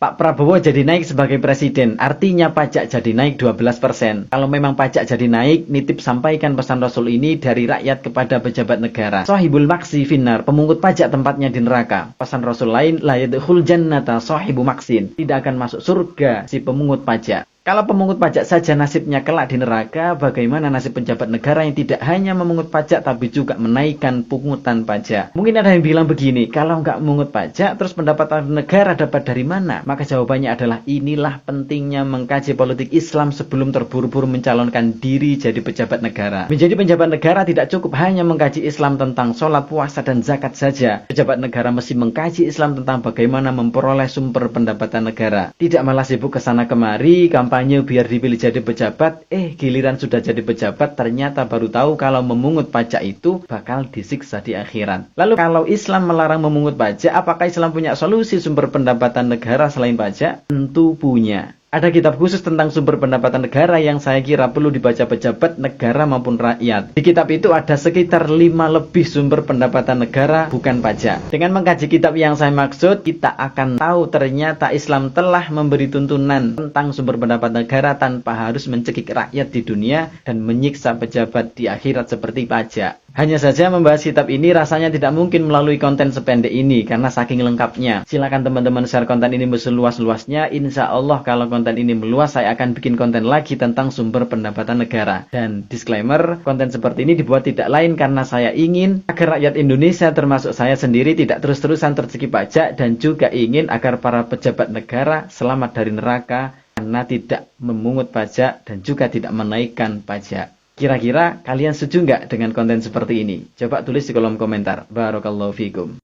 Pak Prabowo jadi naik sebagai presiden, artinya pajak jadi naik 12%. Kalau memang pajak jadi naik, nitip sampaikan pesan Rasul ini dari rakyat kepada pejabat negara. Sahibul maksi finnar, pemungut pajak tempatnya di neraka. Pesan Rasul lain, la yadkhul jannata sahibu maksin, tidak akan masuk surga si pemungut pajak. Kalau pemungut pajak saja nasibnya kelak di neraka, bagaimana nasib pejabat negara yang tidak hanya memungut pajak tapi juga menaikkan pungutan pajak? Mungkin ada yang bilang begini, kalau nggak memungut pajak, terus pendapatan negara dapat dari mana? Maka jawabannya adalah inilah pentingnya mengkaji politik Islam sebelum terburu-buru mencalonkan diri jadi pejabat negara. Menjadi pejabat negara tidak cukup hanya mengkaji Islam tentang sholat, puasa, dan zakat saja. Pejabat negara mesti mengkaji Islam tentang bagaimana memperoleh sumber pendapatan negara. Tidak malah sibuk kesana kemari, kampanye biar dipilih jadi pejabat, giliran sudah jadi pejabat ternyata baru tahu kalau memungut pajak itu bakal disiksa di akhirat. Lalu kalau Islam melarang memungut pajak, apakah Islam punya solusi sumber pendapatan negara selain pajak? Tentu punya. Ada kitab khusus tentang sumber pendapatan negara yang saya kira perlu dibaca pejabat negara maupun rakyat. Di kitab itu ada sekitar 5 lebih sumber pendapatan negara bukan pajak. Dengan mengkaji kitab yang saya maksud, kita akan tahu ternyata Islam telah memberi tuntunan tentang sumber pendapatan negara tanpa harus mencekik rakyat di dunia dan menyiksa pejabat di akhirat seperti pajak. Hanya saja membahas kitab ini rasanya tidak mungkin melalui konten sependek ini karena saking lengkapnya. Silakan teman-teman share konten ini seluas-luasnya. Insya Allah kalau konten ini meluas, saya akan bikin konten lagi tentang sumber pendapatan negara. Dan disclaimer, konten seperti ini dibuat tidak lain karena saya ingin agar rakyat Indonesia termasuk saya sendiri tidak terus-terusan tercekik pajak, dan juga ingin agar para pejabat negara selamat dari neraka karena tidak memungut pajak dan juga tidak menaikkan pajak. Kira-kira kalian setuju nggak dengan konten seperti ini? Coba tulis di kolom komentar. Barakallahu fikum.